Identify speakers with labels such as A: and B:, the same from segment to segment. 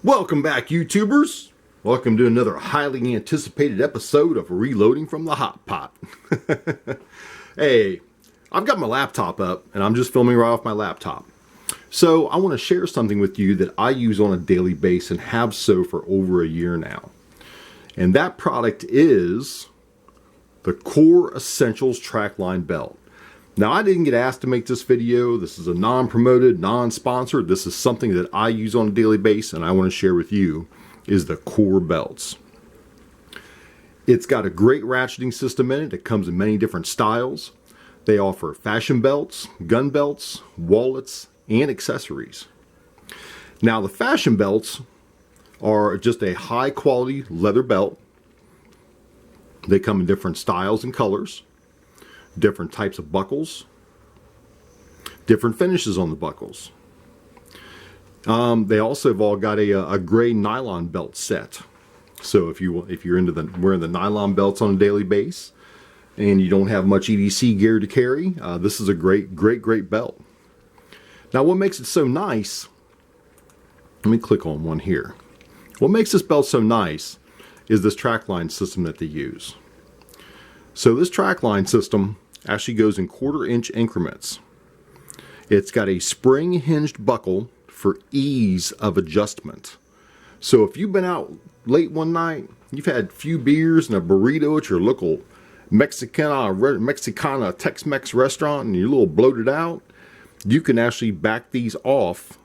A: Welcome back, YouTubers. Welcome to another highly anticipated episode of Reloading from the Hot Pot. Hey, I've got my laptop up and I'm just filming right off my laptop. So I want to share something with you that I use on a daily basis and have so for over a year now. And that product is the Core Essentials Trackline belt. Now, I didn't get asked to make this video. This is a non-promoted, non-sponsored. This is something that I use on a daily basis and I want to share with you is the Core belts. It's got a great ratcheting system in it. It comes in many different styles. They offer fashion belts, gun belts, wallets, and accessories. Now, the fashion belts are just a high quality leather belt. They come in different styles and colors, different types of buckles, different finishes on the buckles. They also have all got a gray nylon belt set. So if you're into wearing the nylon belts on a daily basis and you don't have much EDC gear to carry, this is a great belt. Now, what makes it so nice? Let me click on one here. What makes this belt so nice is this Trackline system that they use. So this Trackline system actually goes in 1/4 inch increments. It's got a spring hinged buckle for ease of adjustment. So if you've been out late one night, you've had a few beers and a burrito at your local Mexicana Tex-Mex restaurant and you're a little bloated out, you can actually back these off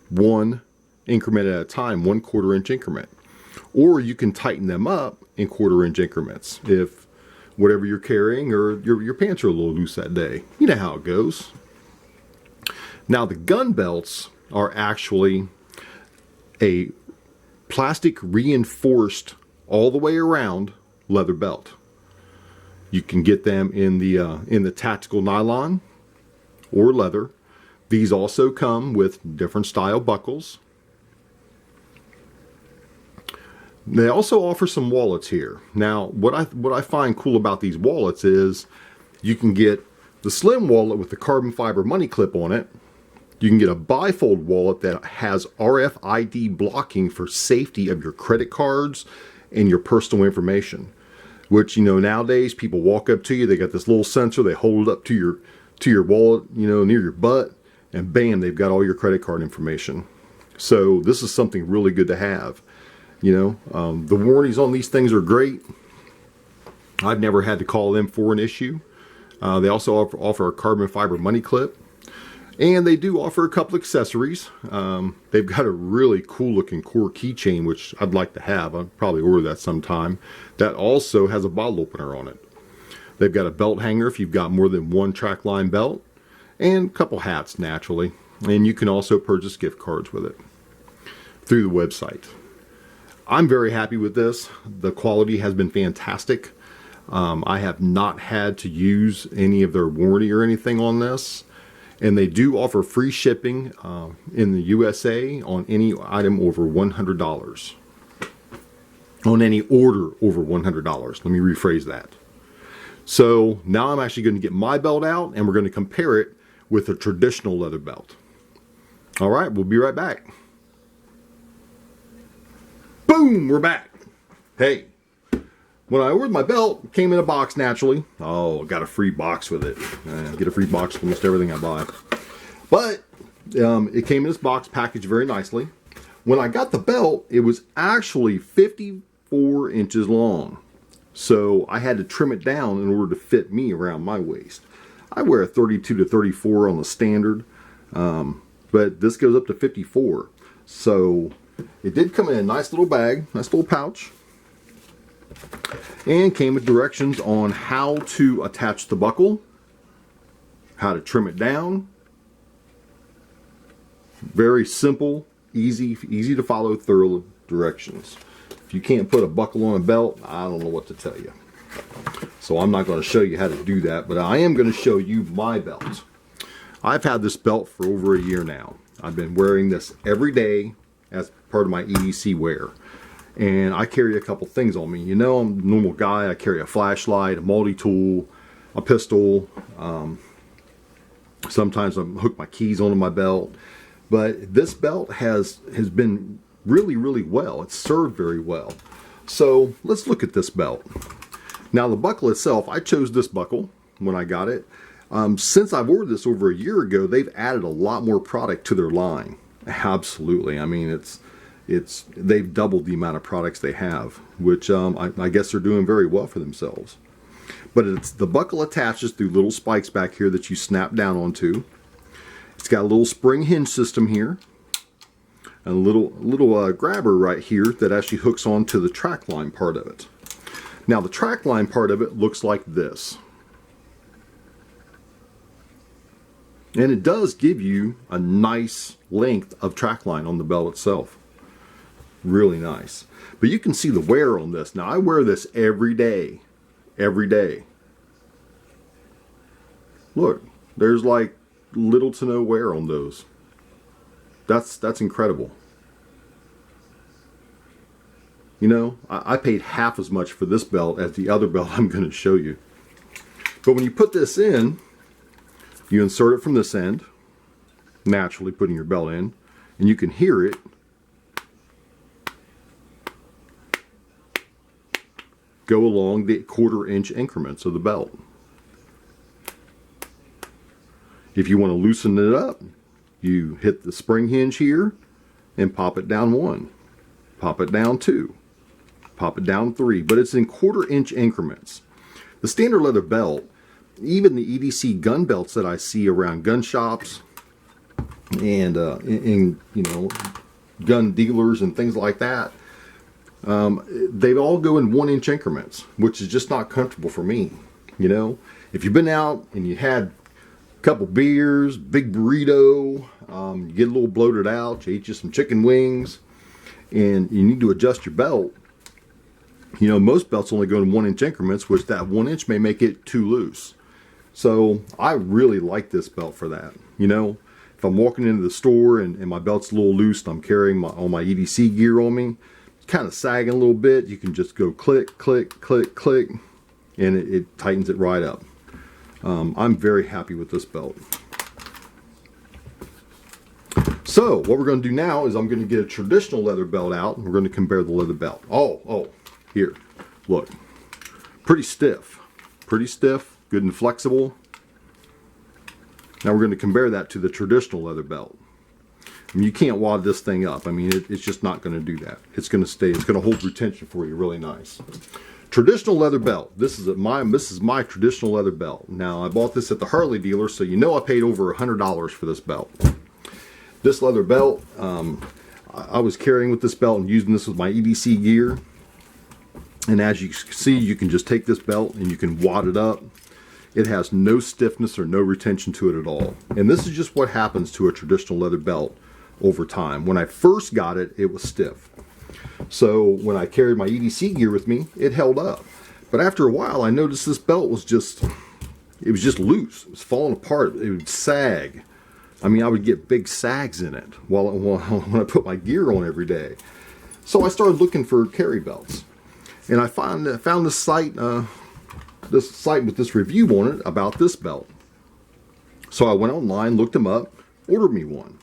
A: one increment at a time, 1/4 inch increment. Or you can tighten them up in 1/4 inch increments if whatever you're carrying or your pants are a little loose that day. You know how it goes. Now, the gun belts are actually a plastic reinforced all the way around leather belt. You can get them in the tactical nylon or leather. These also come with different style buckles. They also offer some wallets here. Now, what I find cool about these wallets is you can get the slim wallet with the carbon fiber money clip on it. You can get a bifold wallet that has RFID blocking for safety of your credit cards and your personal information. Which, you know, nowadays people walk up to you, they got this little sensor, they hold it up to your wallet, you know, near your butt, and bam, they've got all your credit card information. So this is something really good to have. You know, the warranties on these things are great. I've never had to call them for an issue. They also offer a carbon fiber money clip. And they do offer a couple accessories. They've got a really cool looking Core keychain, which I'd like to have. I'll probably order that sometime. That also has a bottle opener on it. They've got a belt hanger if you've got more than one Trackline belt. And a couple hats, naturally. And you can also purchase gift cards with it through the website. I'm very happy with this. The quality has been fantastic. I have not had to use any of their warranty or anything on this. And they do offer free shipping in the USA on any item over $100. On any order over $100. Let me rephrase that. So now I'm actually going to get my belt out and we're going to compare it with a traditional leather belt. All right, we'll be right back. Boom, we're back. Hey, when I ordered my belt, it came in a box naturally. Oh, got a free box with it. Get a free box with almost everything I buy. But it came in this box packaged very nicely. When I got the belt, it was actually 54 inches long. So I had to trim it down in order to fit me around my waist. I wear a 32 to 34 on the standard, but this goes up to 54. So it did come in a nice little bag, nice little pouch. And came with directions on how to attach the buckle, how to trim it down. Very simple, easy to follow, thorough directions. If you can't put a buckle on a belt, I don't know what to tell you. So I'm not going to show you how to do that, but I am going to show you my belt. I've had this belt for over a year now. I've been wearing this every day as part of my EDC wear. And I carry a couple things on me. You know, I'm a normal guy. I carry a flashlight, a multi-tool, a pistol. Sometimes I hook my keys onto my belt. But this belt has been really, really well. It's served very well. So let's look at this belt. Now the buckle itself, I chose this buckle when I got it. Since I've ordered this over a year ago, they've added a lot more product to their line. Absolutely. I mean, they've doubled the amount of products they have, which I guess they're doing very well for themselves. But the buckle attaches through little spikes back here that you snap down onto. It's got a little spring hinge system here, and a little grabber right here that actually hooks onto the Trackline part of it. Now the Trackline part of it looks like this. And it does give you a nice length of Trackline on the belt itself. Really nice. But you can see the wear on this. Now I wear this every day. Every day. Look, there's like little to no wear on those. That's incredible. You know, I paid half as much for this belt as the other belt I'm going to show you. But when you put this in, you insert it from this end, naturally putting your belt in, and you can hear it go along the 1/4 inch increments of the belt. If you want to loosen it up, you hit the spring hinge here and pop it down 1, pop it down 2, pop it down 3, but it's in 1/4 inch increments. The standard leather belt, even the EDC gun belts that I see around gun shops and in you know, gun dealers and things like that, they all go in 1 inch increments, which is just not comfortable for me. You know, if you've been out and you had a couple beers, big burrito, you get a little bloated out, you ate you some chicken wings, and you need to adjust your belt. You know, most belts only go in 1 inch increments, which that 1 inch may make it too loose. So I really like this belt for that. You know, if I'm walking into the store and my belt's a little loose and I'm carrying all my EDC gear on me, kind of sagging a little bit, you can just go click, click, click, click, and it tightens it right up. I'm very happy with this belt. So what we're going to do now is I'm going to get a traditional leather belt out, and we're going to compare the leather belt. Oh, here, look, pretty stiff, good and flexible. Now we're going to compare that to the traditional leather belt. I mean, you can't wad this thing up. I mean, it's just not going to do that. It's going to stay. It's going to hold retention for you really nice. Traditional leather belt. This is my traditional leather belt. Now I bought this at the Harley dealer, so you know I paid over $100 for this belt. This leather belt, I was carrying with this belt and using this with my EDC gear. And as you can see, you can just take this belt and you can wad it up. It has no stiffness or no retention to it at all. And this is just what happens to a traditional leather belt over time. When I first got it, it was stiff. So when I carried my EDC gear with me, it held up. But after a while, I noticed this belt was just loose. It was falling apart. It would sag. I mean, I would get big sags in it when I put my gear on every day. So I started looking for carry belts. And I found this site with this review on it about this belt. So I went online, looked them up, ordered me one.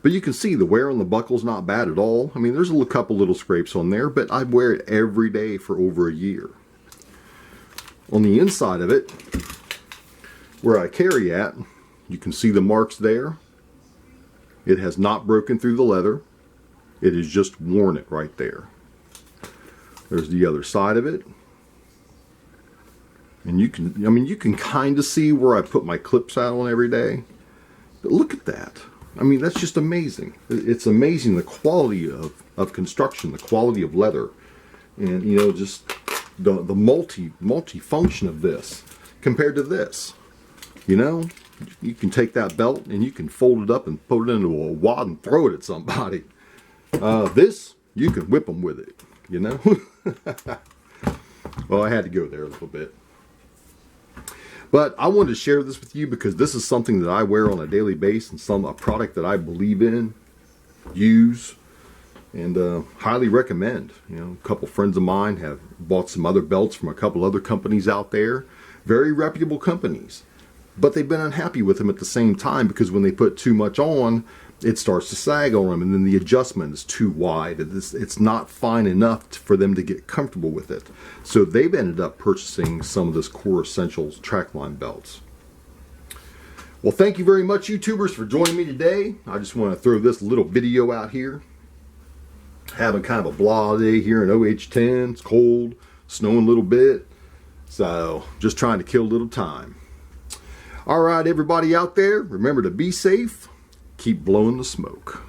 A: But you can see the wear on the buckle's not bad at all. I mean, there's a couple little scrapes on there, but I wear it every day for over a year. On the inside of it, where I carry at, you can see the marks there. It has not broken through the leather. It has just worn it right there. There's the other side of it. And you can kind of see where I put my clips out on every day. But look at that. I mean, that's just amazing. It's amazing the quality of construction, the quality of leather, and you know, just the multi-function of this compared to this. You know, you can take that belt and you can fold it up and put it into a wad and throw it at somebody. This, you can whip them with it, you know. Well, I had to go there a little bit. But I wanted to share this with you because this is something that I wear on a daily basis and a product that I believe in, use, and highly recommend. You know, a couple friends of mine have bought some other belts from a couple other companies out there, very reputable companies. But they've been unhappy with them at the same time because when they put too much on, it starts to sag on them, and then the adjustment is too wide. It's not fine enough for them to get comfortable with it. So they've ended up purchasing some of this Core Essentials Trackline belts. Well, thank you very much, YouTubers, for joining me today. I just want to throw this little video out here. Having kind of a blah day here in OH10. It's cold, snowing a little bit. So just trying to kill a little time. All right, everybody out there, remember to be safe. Keep blowing the smoke.